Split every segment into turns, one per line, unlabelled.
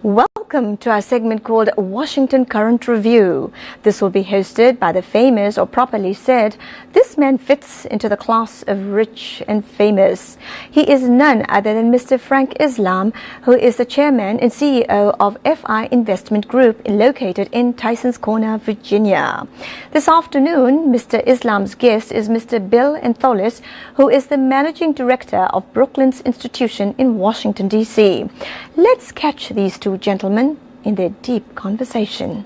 Welcome to our segment called Washington Current Review. This will be hosted by the famous, or properly said, this man fits into the class of rich and famous. He is none other than Mr. Frank Islam, who is the chairman and CEO of FI Investment Group located in Tysons Corner, Virginia. This afternoon, Mr. Islam's guest is Mr. Bill Antholus, who is the managing director of Brooklands Institution in Washington, D.C. Let's catch these two gentlemen in their deep conversation.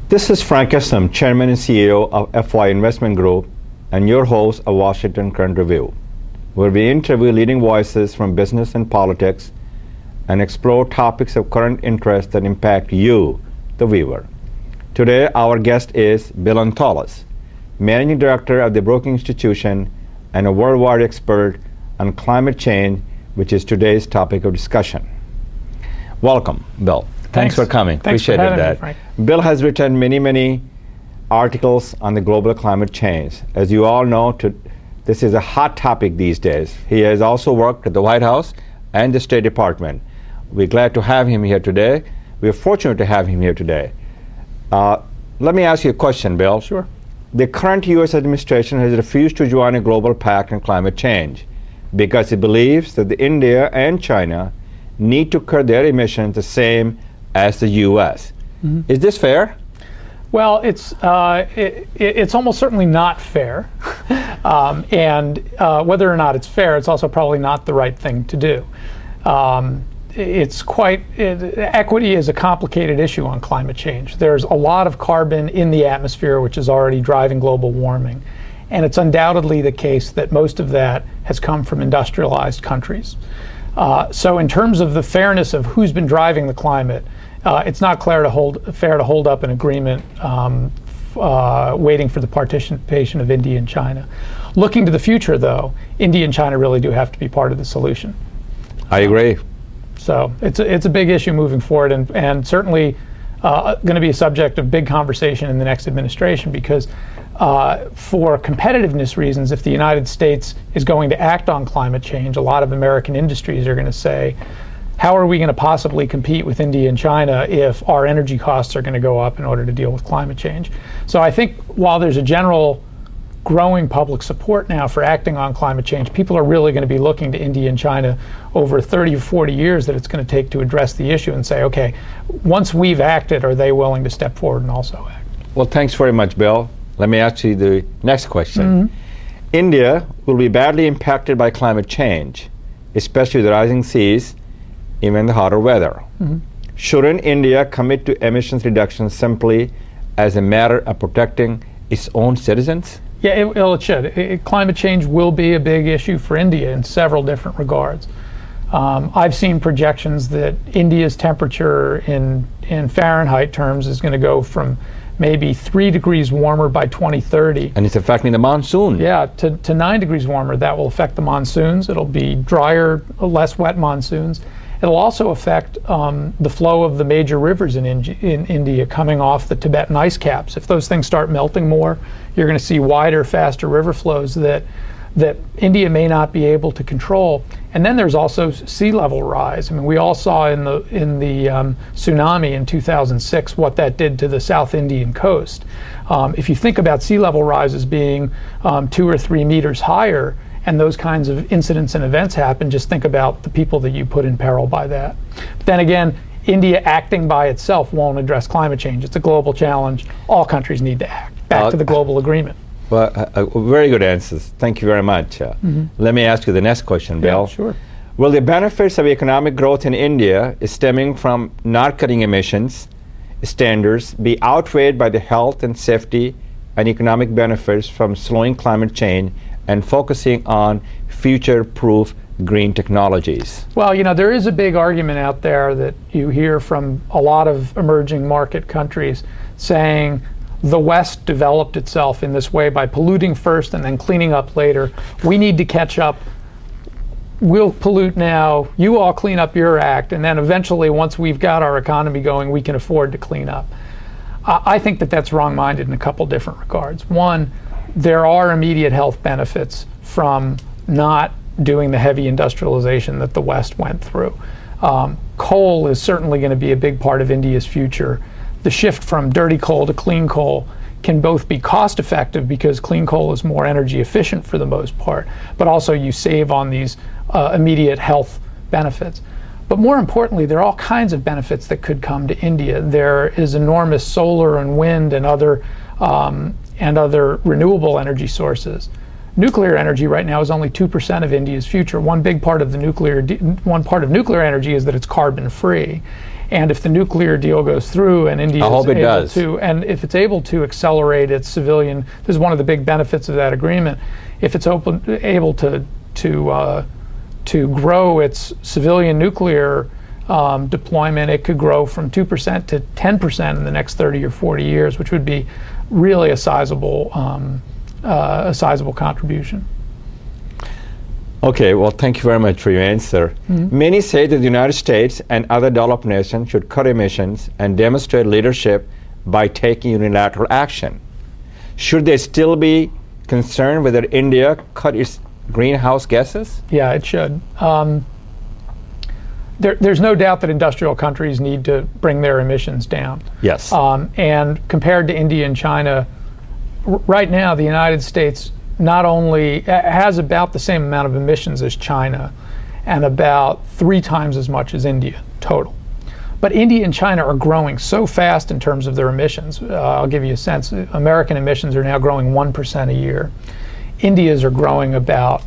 This is Frank Islam, Chairman and CEO of FI Investment Group, and your host of Washington Current Review, where we interview leading voices from business and politics and explore topics of current interest that impact you, the viewer. Today, our guest is Bill Antholus, Managing Director of the Brooklands Institution and a worldwide expert on climate change, which is today's topic of discussion. Welcome, Bill. Thanks for coming. Appreciate that.
Frank.
Bill has written many articles on the global climate change. As you all know, this is a hot topic these days. He has also worked at the White House and the State Department. We're glad to have him here today. We're fortunate to have him here today. Let me ask you a question, Bill.
Sure.
The current U.S. administration has refused to join a global pact on climate change because it believes that India and China need to curb their emissions the same as the U.S. Mm-hmm. Is this fair?
Well, it's almost certainly not fair. And whether or not it's fair, it's also probably not the right thing to do. Equity is a complicated issue on climate change. There's a lot of carbon in the atmosphere, which is already driving global warming. And it's undoubtedly the case that most of that has come from industrialized countries. So in terms of the fairness of who's been driving the climate, it's not fair to hold up an agreement waiting for the participation of India and China. Looking to the future, though, India and China really do have to be part of the solution.
I agree.
So it's a big issue moving forward, and certainly going to be a subject of big conversation in the next administration, because for competitiveness reasons, if the United States is going to act on climate change, a lot of American industries are going to say, how are we going to possibly compete with India and China if our energy costs are going to go up in order to deal with climate change? So I think while there's a general growing public support now for acting on climate change, people are really going to be looking to India and China over 30 or 40 years that it's going to take to address the issue and say, okay, once we've acted, are they willing to step forward and also act?
Well, thanks very much, Bill. Let me ask you the next question. Mm-hmm. India will be badly impacted by climate change, especially the rising seas, even the hotter weather. Mm-hmm. Shouldn't India commit to emissions reduction simply as a matter of protecting its own citizens?
Yeah, it should. Climate change will be a big issue for India in several different regards. I've seen projections that India's temperature in Fahrenheit terms is going to go from maybe 3 degrees warmer by 2030.
And it's affecting the monsoon.
Yeah, to 9 degrees warmer. That will affect the monsoons. It'll be drier, less wet monsoons. It'll also affect the flow of the major rivers in India coming off the Tibetan ice caps. If those things start melting more, you're going to see wider, faster river flows that India may not be able to control. And then there's also sea level rise. I mean, we all saw in the tsunami in 2006 what that did to the South Indian coast. If you think about sea level rise as being 2 or 3 meters higher, and those kinds of incidents and events happen, just think about the people that you put in peril by that. But then again, India acting by itself won't address climate change. It's a global challenge. All countries need to act. Back to the global agreement.
Well, very good answers. Thank you very much. Let me ask you the next question, Bill.
Yeah, sure.
Will the benefits of economic growth in India stemming from not cutting emissions standards be outweighed by the health and safety and economic benefits from slowing climate change and focusing on future-proof green technologies?
Well, you know, there is a big argument out there that you hear from a lot of emerging market countries saying the West developed itself in this way by polluting first and then cleaning up later. We need to catch up. We'll pollute now, you all clean up your act, and then eventually once we've got our economy going, we can afford to clean up. I think that that's wrong-minded in a couple different regards. One, there are immediate health benefits from not doing the heavy industrialization that the West went through. Coal is certainly going to be a big part of India's future. The shift from dirty coal to clean coal can both be cost effective because clean coal is more energy efficient for the most part, but also you save on these immediate health benefits. But more importantly, there are all kinds of benefits that could come to India. There is enormous solar and wind and other renewable energy sources. Nuclear energy right now is only 2% of India's future. One part of nuclear energy is that it's carbon free. And if the nuclear deal goes through and India is able to, and if it's able to accelerate its civilian, this is one of the big benefits of that agreement. If it's able to grow its civilian nuclear deployment, it could grow from 2% to 10% in the next 30 or 40 years, which would be really a sizable contribution.
Okay, well, thank you very much for your answer. Many say that the United States and other developed nations should cut emissions and demonstrate leadership by taking unilateral action. Should they still be concerned whether India cut its greenhouse gases?
Yeah, it should. There's no doubt that industrial countries need to bring their emissions down.
Yes.
And compared to India and China, right now the United States not only has about the same amount of emissions as China and about 3 times as much as India total. But India and China are growing so fast in terms of their emissions. I'll give you a sense. American emissions are now growing 1% a year. India's are growing about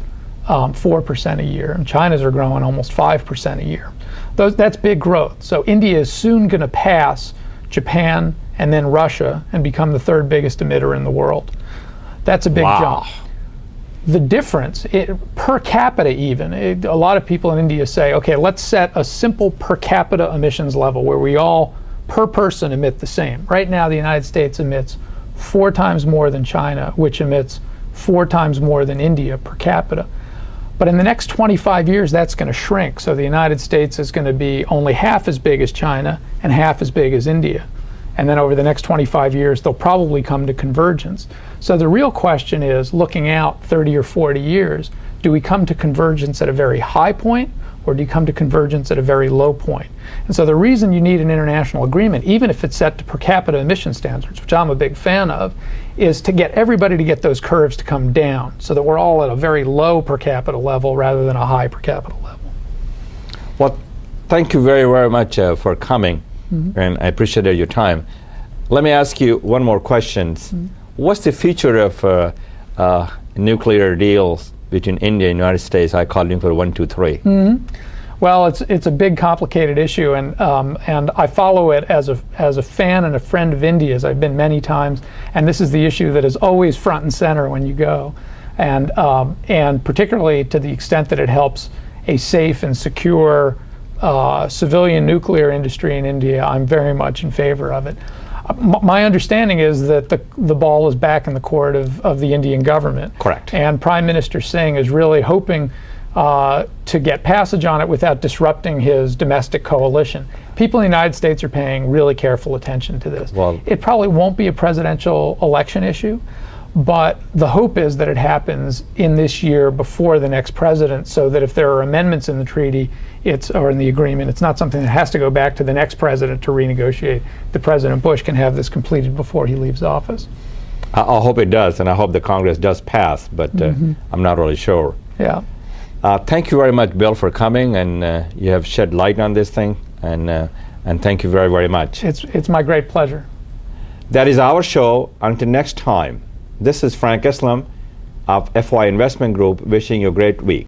4% a year, and China's are growing almost 5% a year. That's big growth. So India is soon going to pass Japan and then Russia and become the 3rd biggest emitter in the world. That's a big jump. The difference, per capita even, a lot of people in India say, okay, let's set a simple per capita emissions level where we all, per person, emit the same. Right now, the United States emits 4 times more than China, which emits 4 times more than India per capita. But in the next 25 years, that's going to shrink. So the United States is going to be only half as big as China and half as big as India. And then over the next 25 years, they'll probably come to convergence. So the real question is, looking out 30 or 40 years, do we come to convergence at a very high point, or do you come to convergence at a very low point? And so the reason you need an international agreement, even if it's set to per capita emission standards, which I'm a big fan of, is to get everybody to get those curves to come down so that we're all at a very low per capita level rather than a high per capita level.
Well, thank you very, very much for coming. And I appreciate your time. Let me ask you one more question. What's the future of nuclear deals between India and the United States? I call nuclear 1, 2, 3.
Well, it's a big, complicated issue, and I follow it as a fan and a friend of India's. I've been many times, and this is the issue that is always front and center when you go, and particularly to the extent that it helps a safe and secure civilian nuclear industry in India. I'm very much in favor of it. My understanding is that the ball is back in the court of the Indian government.
Correct.
And Prime Minister Singh is really hoping to get passage on it without disrupting his domestic coalition. People in the United States are paying really careful attention to this.
Well,
it probably won't be a presidential election issue, but the hope is that it happens in this year before the next president, so that if there are amendments in the treaty or in the agreement, it's not something that has to go back to the next president to renegotiate. The President Bush can have this completed before he leaves office.
I hope it does, and I hope the Congress does pass, but I'm not really sure.
Yeah.
Thank you very much, Bill, for coming, and you have shed light on this thing, and thank you very, very much.
It's my great pleasure.
That is our show. Until next time, this is Frank Islam of FY Investment Group wishing you a great week.